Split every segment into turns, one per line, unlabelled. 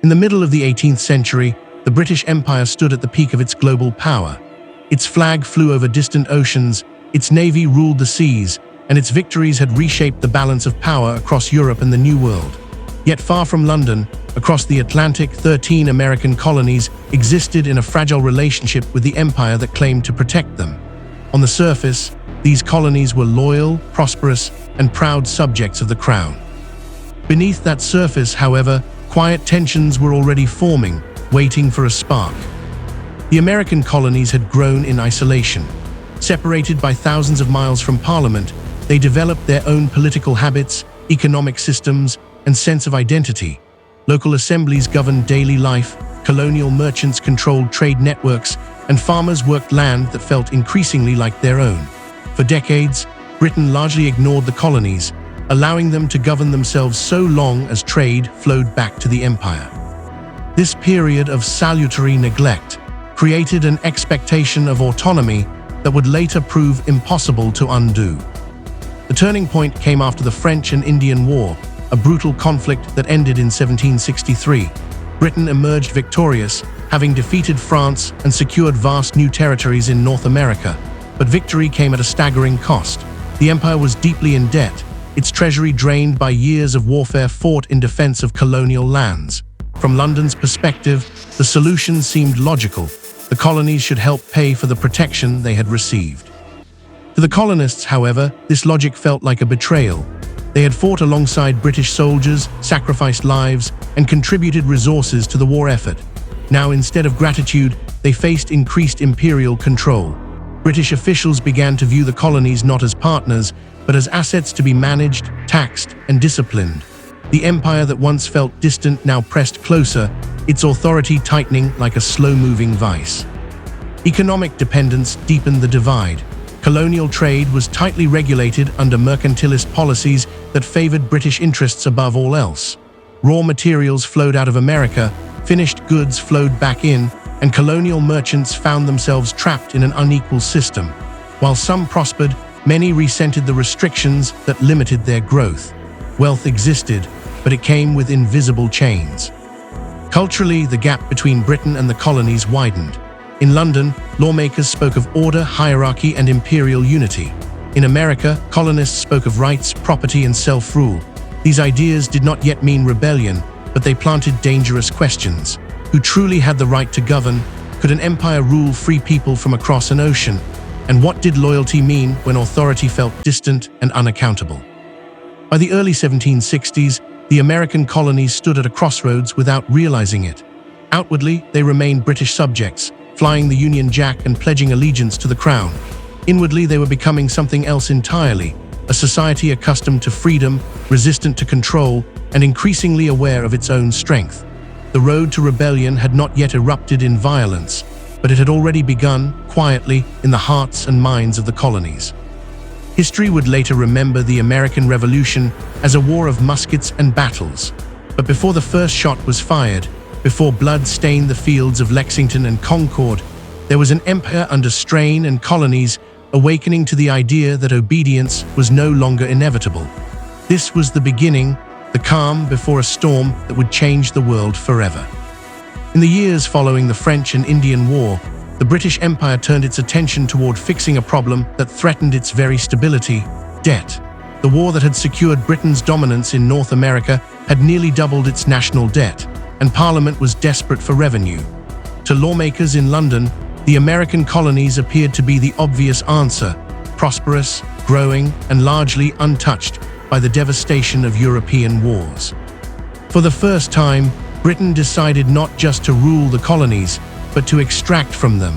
In the middle of the 18th century, the British Empire stood at the peak of its global power. Its flag flew over distant oceans, its navy ruled the seas, and its victories had reshaped the balance of power across Europe and the New World. Yet far from London, across the Atlantic, 13 American colonies existed in a fragile relationship with the empire that claimed to protect them. On the surface, these colonies were loyal, prosperous, and proud subjects of the crown. Beneath that surface, however, quiet tensions were already forming, waiting for a spark. The American colonies had grown in isolation. Separated by thousands of miles from Parliament, they developed their own political habits, economic systems, and sense of identity. Local assemblies governed daily life, colonial merchants controlled trade networks, and farmers worked land that felt increasingly like their own. For decades, Britain largely ignored the colonies, allowing them to govern themselves so long as trade flowed back to the empire. This period of salutary neglect created an expectation of autonomy that would later prove impossible to undo. The turning point came after the French and Indian War, a brutal conflict that ended in 1763. Britain emerged victorious, having defeated France and secured vast new territories in North America. But victory came at a staggering cost. The empire was deeply in debt, its treasury drained by years of warfare fought in defense of colonial lands. From London's perspective, the solution seemed logical. The colonies should help pay for the protection they had received. To the colonists, however, this logic felt like a betrayal. They had fought alongside British soldiers, sacrificed lives, and contributed resources to the war effort. Now, instead of gratitude, they faced increased imperial control. British officials began to view the colonies not as partners, but as assets to be managed, taxed, and disciplined. The empire that once felt distant now pressed closer, its authority tightening like a slow-moving vice. Economic dependence deepened the divide. Colonial trade was tightly regulated under mercantilist policies that favored British interests above all else. Raw materials flowed out of America, finished goods flowed back in, and colonial merchants found themselves trapped in an unequal system. While some prospered, many resented the restrictions that limited their growth. Wealth existed, but it came with invisible chains. Culturally, the gap between Britain and the colonies widened. In London, lawmakers spoke of order, hierarchy, and imperial unity. In America, colonists spoke of rights, property, and self-rule. These ideas did not yet mean rebellion, but they planted dangerous questions. Who truly had the right to govern? Could an empire rule free people from across an ocean? And what did loyalty mean when authority felt distant and unaccountable? By the early 1760s, the American colonies stood at a crossroads without realizing it. Outwardly, they remained British subjects, flying the Union Jack and pledging allegiance to the crown. Inwardly, they were becoming something else entirely, a society accustomed to freedom, resistant to control, and increasingly aware of its own strength. The road to rebellion had not yet erupted in violence, but it had already begun, quietly, in the hearts and minds of the colonies. History would later remember the American Revolution as a war of muskets and battles. But before the first shot was fired, before blood stained the fields of Lexington and Concord, there was an empire under strain and colonies awakening to the idea that obedience was no longer inevitable. This was the beginning, the calm before a storm that would change the world forever. In the years following the French and Indian War, the British Empire turned its attention toward fixing a problem that threatened its very stability: debt. The war that had secured Britain's dominance in North America had nearly doubled its national debt, and Parliament was desperate for revenue. To lawmakers in London, the American colonies appeared to be the obvious answer: prosperous, growing, and largely untouched by the devastation of European wars. For the first time, Britain decided not just to rule the colonies, but to extract from them.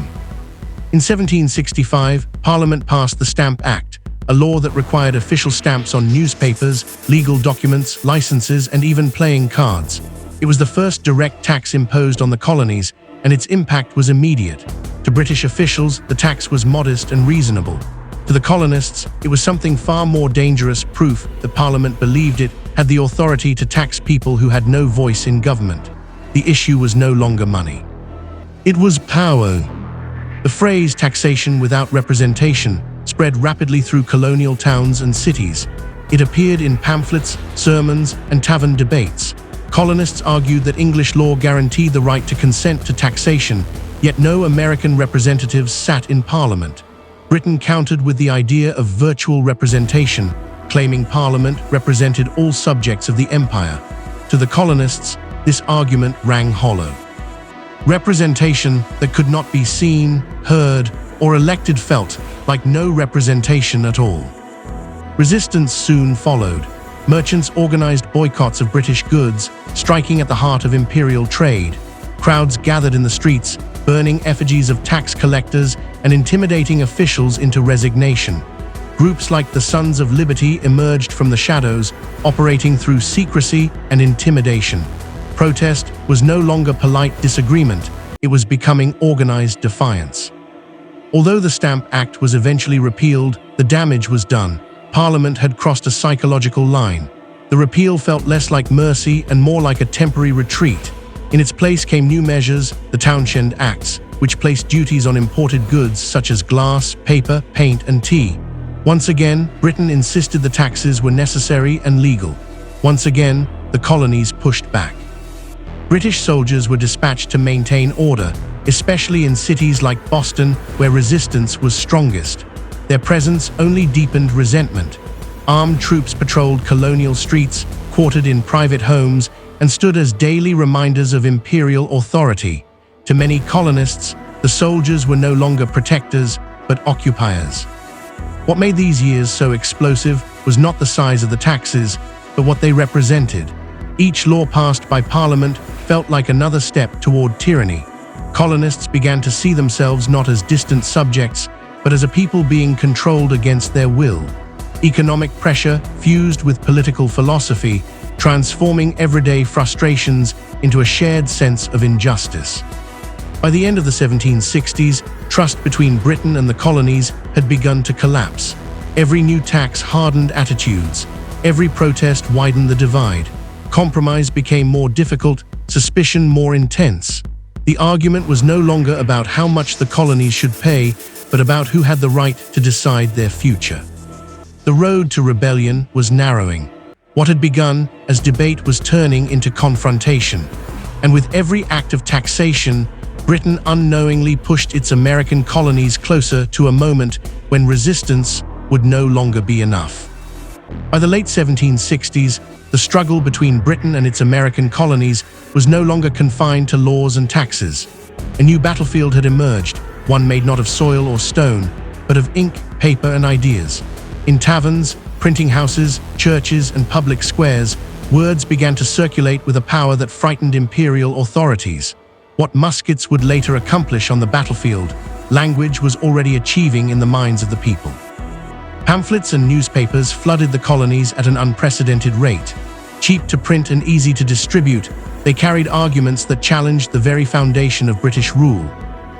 In 1765, Parliament passed the Stamp Act, a law that required official stamps on newspapers, legal documents, licenses, and even playing cards. It was the first direct tax imposed on the colonies, and its impact was immediate. To British officials, the tax was modest and reasonable. To the colonists, it was something far more dangerous, proof that Parliament believed it had the authority to tax people who had no voice in government. The issue was no longer money. It was power. The phrase "taxation without representation" spread rapidly through colonial towns and cities. It appeared in pamphlets, sermons, and tavern debates. Colonists argued that English law guaranteed the right to consent to taxation, yet no American representatives sat in Parliament. Britain countered with the idea of virtual representation, claiming Parliament represented all subjects of the empire. To the colonists, this argument rang hollow. Representation that could not be seen, heard, or elected felt like no representation at all. Resistance soon followed. Merchants organized boycotts of British goods, striking at the heart of imperial trade. Crowds gathered in the streets, burning effigies of tax collectors and intimidating officials into resignation. Groups like the Sons of Liberty emerged from the shadows, operating through secrecy and intimidation. Protest was no longer polite disagreement, it was becoming organized defiance. Although the Stamp Act was eventually repealed, the damage was done. Parliament had crossed a psychological line. The repeal felt less like mercy and more like a temporary retreat. In its place came new measures, the Townshend Acts, which placed duties on imported goods such as glass, paper, paint, and tea. Once again, Britain insisted the taxes were necessary and legal. Once again, the colonies pushed back. British soldiers were dispatched to maintain order, especially in cities like Boston, where resistance was strongest. Their presence only deepened resentment. Armed troops patrolled colonial streets, quartered in private homes, and stood as daily reminders of imperial authority. To many colonists, the soldiers were no longer protectors, but occupiers. What made these years so explosive was not the size of the taxes, but what they represented. Each law passed by Parliament felt like another step toward tyranny. Colonists began to see themselves not as distant subjects, but as a people being controlled against their will. Economic pressure fused with political philosophy, transforming everyday frustrations into a shared sense of injustice. By the end of the 1760s, trust between Britain and the colonies had begun to collapse. Every new tax hardened attitudes. Every protest widened the divide. Compromise became more difficult, suspicion more intense. The argument was no longer about how much the colonies should pay, but about who had the right to decide their future. The road to rebellion was narrowing. What had begun as debate was turning into confrontation. And with every act of taxation, Britain unknowingly pushed its American colonies closer to a moment when resistance would no longer be enough. By the late 1760s, the struggle between Britain and its American colonies was no longer confined to laws and taxes. A new battlefield had emerged, one made not of soil or stone, but of ink, paper, and ideas. In taverns, printing houses, churches, and public squares, words began to circulate with a power that frightened imperial authorities. What muskets would later accomplish on the battlefield, language was already achieving in the minds of the people. Pamphlets and newspapers flooded the colonies at an unprecedented rate. Cheap to print and easy to distribute, they carried arguments that challenged the very foundation of British rule.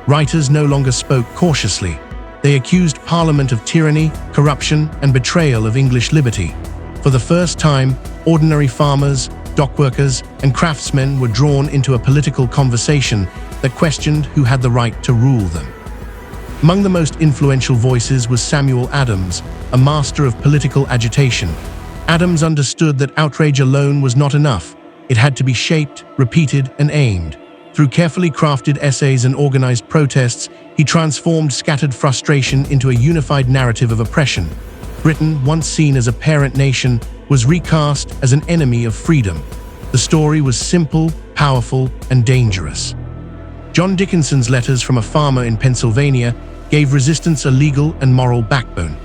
Writers no longer spoke cautiously. They accused Parliament of tyranny, corruption, and betrayal of English liberty. For the first time, ordinary farmers, dockworkers, and craftsmen were drawn into a political conversation that questioned who had the right to rule them. Among the most influential voices was Samuel Adams, a master of political agitation. Adams understood that outrage alone was not enough. It had to be shaped, repeated, and aimed. Through carefully crafted essays and organized protests, he transformed scattered frustration into a unified narrative of oppression. Britain, once seen as a parent nation, was recast as an enemy of freedom. The story was simple, powerful, and dangerous. John Dickinson's letters from a farmer in Pennsylvania gave resistance a legal and moral backbone.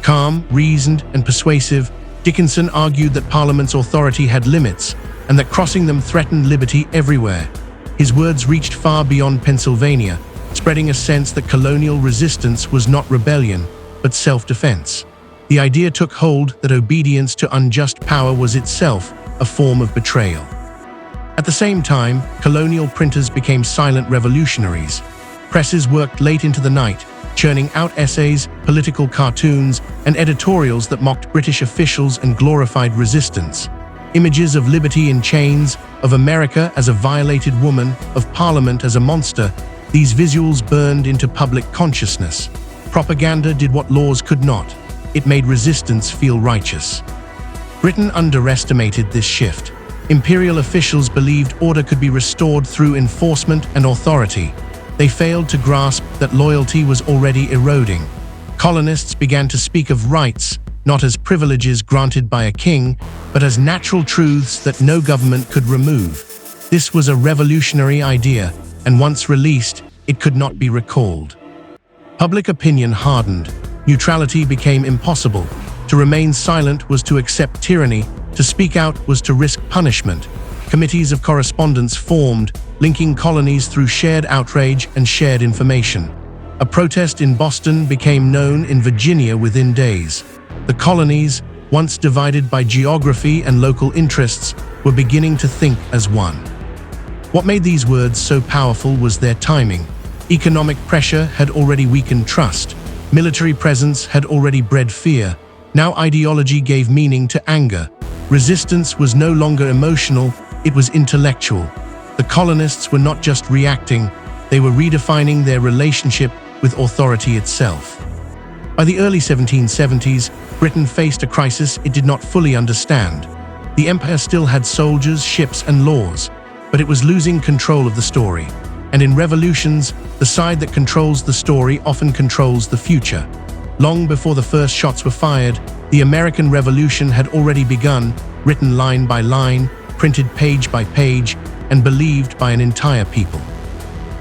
Calm, reasoned, and persuasive, Dickinson argued that Parliament's authority had limits and that crossing them threatened liberty everywhere. His words reached far beyond Pennsylvania, spreading a sense that colonial resistance was not rebellion, but self-defense. The idea took hold that obedience to unjust power was itself a form of betrayal. At the same time, colonial printers became silent revolutionaries. Presses worked late into the night, churning out essays, political cartoons, and editorials that mocked British officials and glorified resistance. Images of liberty in chains, of America as a violated woman, of Parliament as a monster, these visuals burned into public consciousness. Propaganda did what laws could not. It made resistance feel righteous. Britain underestimated this shift. Imperial officials believed order could be restored through enforcement and authority. They failed to grasp that loyalty was already eroding. Colonists began to speak of rights, not as privileges granted by a king, but as natural truths that no government could remove. This was a revolutionary idea, and once released, it could not be recalled. Public opinion hardened. Neutrality became impossible. To remain silent was to accept tyranny. To speak out was to risk punishment. Committees of correspondence formed, linking colonies through shared outrage and shared information. A protest in Boston became known in Virginia within days. The colonies, once divided by geography and local interests, were beginning to think as one. What made these words so powerful was their timing. Economic pressure had already weakened trust. Military presence had already bred fear. Now ideology gave meaning to anger. Resistance was no longer emotional, it was intellectual. The colonists were not just reacting, they were redefining their relationship with authority itself. By the early 1770s, Britain faced a crisis it did not fully understand. The empire still had soldiers, ships, and laws, but it was losing control of the story. And in revolutions, the side that controls the story often controls the future. Long before the first shots were fired, the American Revolution had already begun, written line by line, printed page by page, and believed by an entire people.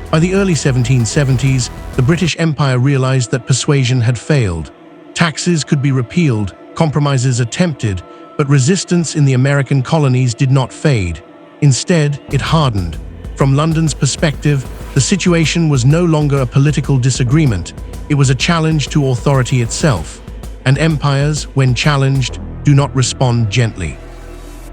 By the early 1770s, the British Empire realized that persuasion had failed. Taxes could be repealed, compromises attempted, but resistance in the American colonies did not fade. Instead, it hardened. From London's perspective, the situation was no longer a political disagreement, it was a challenge to authority itself. And empires, when challenged, do not respond gently.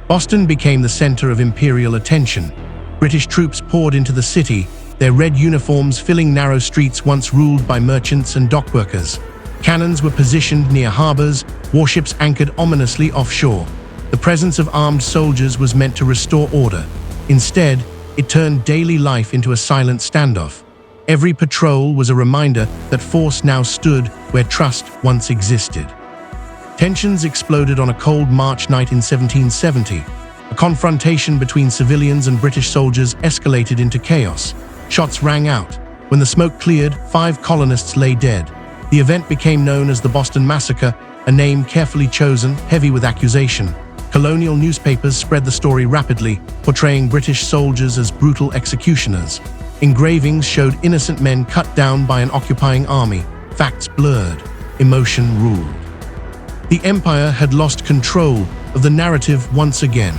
Boston became the center of imperial attention. British troops poured into the city, their red uniforms filling narrow streets once ruled by merchants and dockworkers. Cannons were positioned near harbors, warships anchored ominously offshore. The presence of armed soldiers was meant to restore order. Instead, it turned daily life into a silent standoff. Every patrol was a reminder that force now stood where trust once existed. Tensions exploded on a cold March night in 1770. A confrontation between civilians and British soldiers escalated into chaos. Shots rang out. When the smoke cleared, 5 colonists lay dead. The event became known as the Boston Massacre, a name carefully chosen, heavy with accusation. Colonial newspapers spread the story rapidly, portraying British soldiers as brutal executioners. Engravings showed innocent men cut down by an occupying army. Facts blurred. Emotion ruled. The empire had lost control of the narrative once again.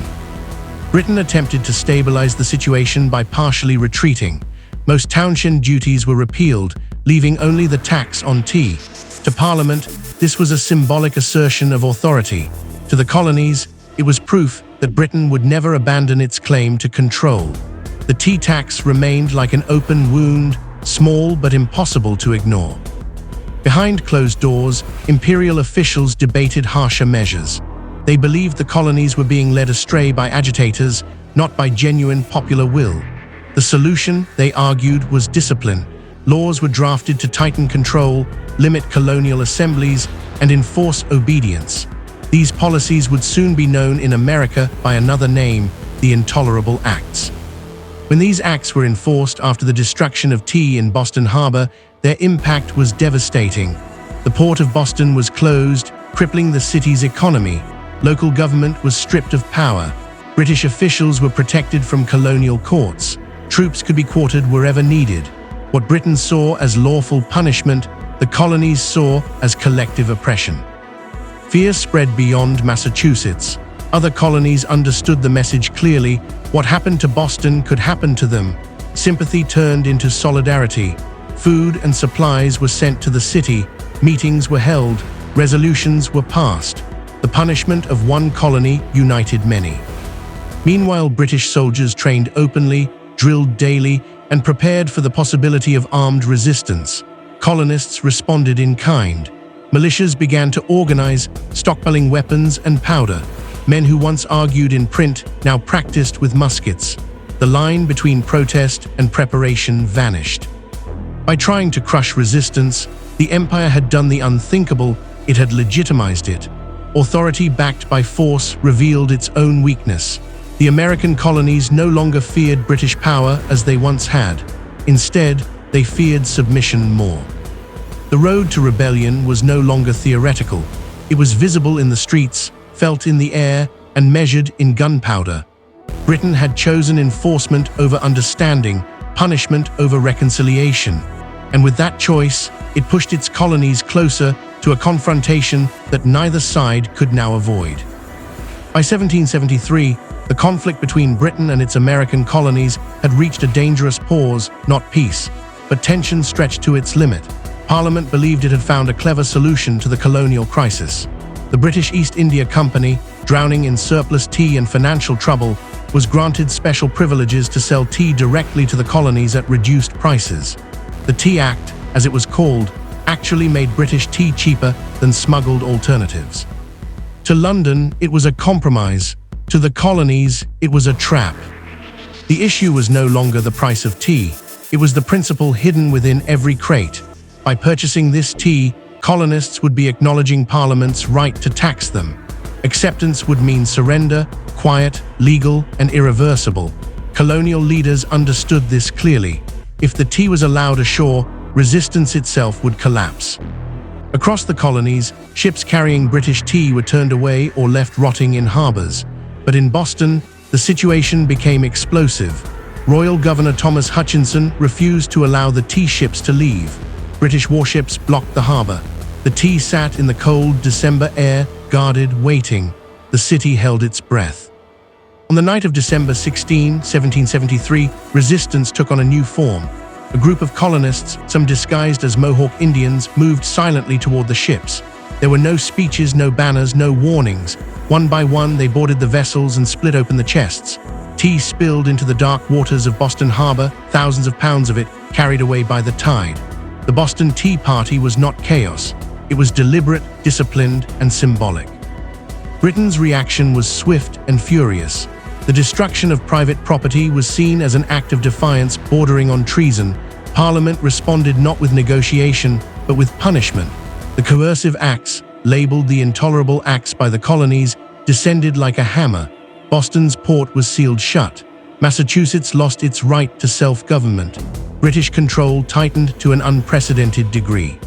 Britain attempted to stabilize the situation by partially retreating. Most townshend duties were repealed, leaving only the tax on tea. To Parliament, this was a symbolic assertion of authority. To the colonies, it was proof that Britain would never abandon its claim to control. The tea tax remained like an open wound, small but impossible to ignore. Behind closed doors, imperial officials debated harsher measures. They believed the colonies were being led astray by agitators, not by genuine popular will. The solution, they argued, was discipline. Laws were drafted to tighten control, limit colonial assemblies, and enforce obedience. These policies would soon be known in America by another name, the Intolerable Acts. When these acts were enforced after the destruction of tea in Boston Harbor, their impact was devastating. The port of Boston was closed, crippling the city's economy. Local government was stripped of power. British officials were protected from colonial courts. Troops could be quartered wherever needed. What Britain saw as lawful punishment, the colonies saw as collective oppression. Fear spread beyond Massachusetts. Other colonies understood the message clearly. What happened to Boston could happen to them. Sympathy turned into solidarity. Food and supplies were sent to the city. Meetings were held. Resolutions were passed. The punishment of one colony united many. Meanwhile, British soldiers trained openly, drilled daily, and prepared for the possibility of armed resistance. Colonists responded in kind. Militias began to organize, stockpiling weapons and powder. Men who once argued in print now practiced with muskets. The line between protest and preparation vanished. By trying to crush resistance, the empire had done the unthinkable, it had legitimized it. Authority backed by force revealed its own weakness. The American colonies no longer feared British power as they once had. Instead, they feared submission more. The road to rebellion was no longer theoretical. It was visible in the streets, felt in the air, and measured in gunpowder. Britain had chosen enforcement over understanding, punishment over reconciliation. And with that choice, it pushed its colonies closer to a confrontation that neither side could now avoid. By 1773, the conflict between Britain and its American colonies had reached a dangerous pause, not peace, but tension stretched to its limit. Parliament believed it had found a clever solution to the colonial crisis. The British East India Company, drowning in surplus tea and financial trouble, was granted special privileges to sell tea directly to the colonies at reduced prices. The Tea Act, as it was called, actually made British tea cheaper than smuggled alternatives. To London, it was a compromise. To the colonies, it was a trap. The issue was no longer the price of tea. It was the principle hidden within every crate. By purchasing this tea, colonists would be acknowledging Parliament's right to tax them. Acceptance would mean surrender, quiet, legal, and irreversible. Colonial leaders understood this clearly. If the tea was allowed ashore, resistance itself would collapse. Across the colonies, ships carrying British tea were turned away or left rotting in harbors. But in Boston, the situation became explosive. Royal Governor Thomas Hutchinson refused to allow the tea ships to leave. British warships blocked the harbor. The tea sat in the cold December air, guarded, waiting. The city held its breath. On the night of December 16, 1773, resistance took on a new form. A group of colonists, some disguised as Mohawk Indians, moved silently toward the ships. There were no speeches, no banners, no warnings. One by one, they boarded the vessels and split open the chests. Tea spilled into the dark waters of Boston Harbor, thousands of pounds of it carried away by the tide. The Boston Tea Party was not chaos. It was deliberate, disciplined, and symbolic. Britain's reaction was swift and furious. The destruction of private property was seen as an act of defiance bordering on treason. Parliament responded not with negotiation, but with punishment. The coercive acts, labeled the intolerable acts by the colonies, descended like a hammer. Boston's port was sealed shut. Massachusetts lost its right to self-government. British control tightened to an unprecedented degree.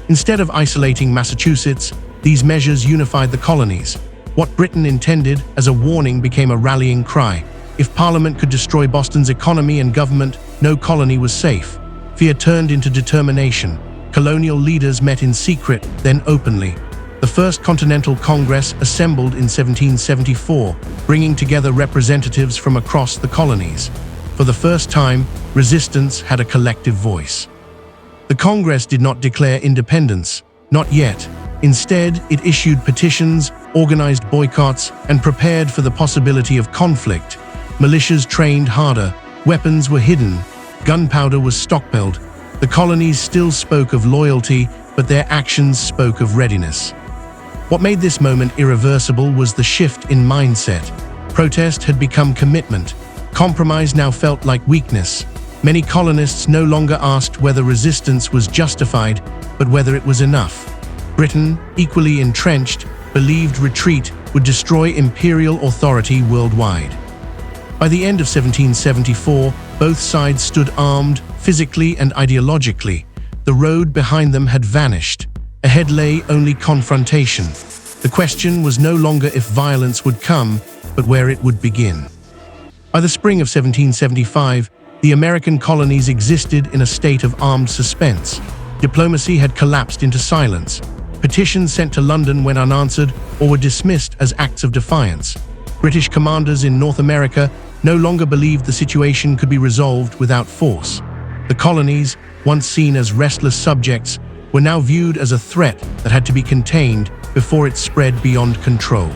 Instead of isolating Massachusetts, these measures unified the colonies. What Britain intended as a warning became a rallying cry. If Parliament could destroy Boston's economy and government, no colony was safe. Fear turned into determination. Colonial leaders met in secret, then openly. The First Continental Congress assembled in 1774, bringing together representatives from across the colonies. For the first time, resistance had a collective voice. The Congress did not declare independence, not yet. Instead, it issued petitions, organized boycotts, and prepared for the possibility of conflict. Militias trained harder, weapons were hidden, gunpowder was stockpiled. The colonies still spoke of loyalty, but their actions spoke of readiness. What made this moment irreversible was the shift in mindset. Protest had become commitment. Compromise now felt like weakness. Many colonists no longer asked whether resistance was justified, but whether it was enough. Britain, equally entrenched, believed retreat would destroy imperial authority worldwide. By the end of 1774, both sides stood armed, physically and ideologically. The road behind them had vanished. Ahead lay only confrontation. The question was no longer if violence would come, but where it would begin. By the spring of 1775, the American colonies existed in a state of armed suspense. Diplomacy had collapsed into silence. Petitions sent to London went unanswered or were dismissed as acts of defiance. British commanders in North America no longer believed the situation could be resolved without force. The colonies, once seen as restless subjects, were now viewed as a threat that had to be contained before it spread beyond control.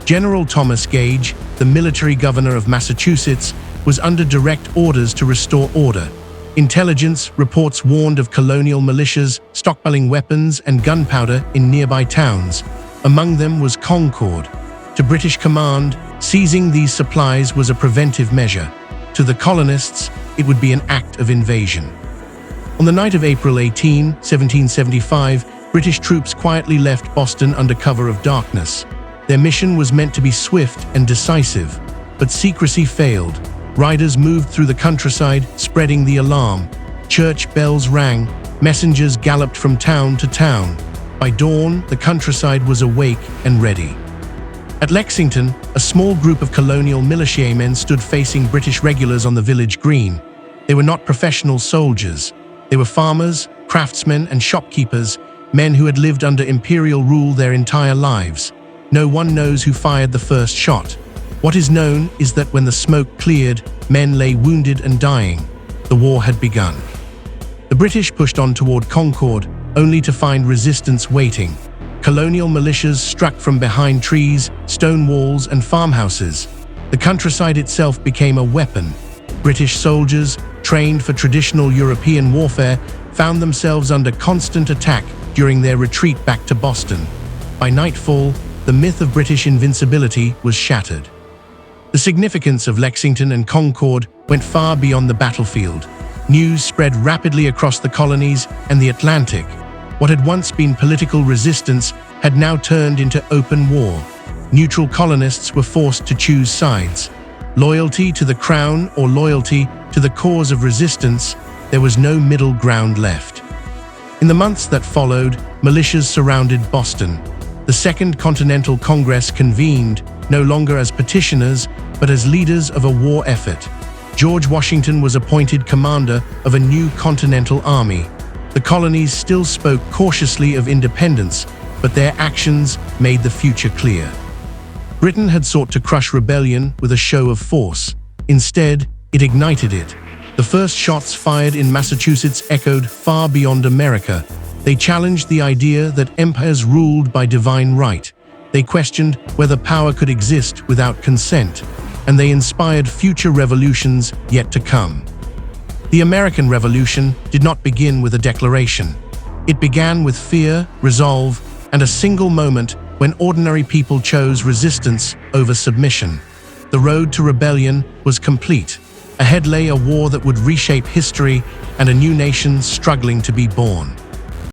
General Thomas Gage, the military governor of Massachusetts, was under direct orders to restore order. Intelligence reports warned of colonial militias stockpiling weapons and gunpowder in nearby towns. Among them was Concord. To British command, seizing these supplies was a preventive measure. To the colonists, it would be an act of invasion. On the night of April 18, 1775, British troops quietly left Boston under cover of darkness. Their mission was meant to be swift and decisive. But secrecy failed. Riders moved through the countryside, spreading the alarm. Church bells rang, messengers galloped from town to town. By dawn, the countryside was awake and ready. At Lexington, a small group of colonial militiamen stood facing British regulars on the village green. They were not professional soldiers. They were farmers, craftsmen, and shopkeepers, men who had lived under imperial rule their entire lives. No one knows who fired the first shot. What is known is that when the smoke cleared, men lay wounded and dying. The war had begun. The British pushed on toward Concord, only to find resistance waiting. Colonial militias struck from behind trees, stone walls, and farmhouses. The countryside itself became a weapon. British soldiers, trained for traditional European warfare, found themselves under constant attack during their retreat back to Boston. By nightfall, the myth of British invincibility was shattered. The significance of Lexington and Concord went far beyond the battlefield. News spread rapidly across the colonies and the Atlantic. What had once been political resistance had now turned into open war. Neutral colonists were forced to choose sides. Loyalty to the crown or loyalty to the cause of resistance, there was no middle ground left. In the months that followed, militias surrounded Boston. The Second Continental Congress convened, no longer as petitioners, but as leaders of a war effort. George Washington was appointed commander of a new Continental Army. The colonies still spoke cautiously of independence, but their actions made the future clear. Britain had sought to crush rebellion with a show of force. Instead, it ignited it. The first shots fired in Massachusetts echoed far beyond America. They challenged the idea that empires ruled by divine right. They questioned whether power could exist without consent, and they inspired future revolutions yet to come. The American Revolution did not begin with a declaration. It began with fear, resolve, and a single moment when ordinary people chose resistance over submission. The road to rebellion was complete. Ahead lay a war that would reshape history and a new nation struggling to be born.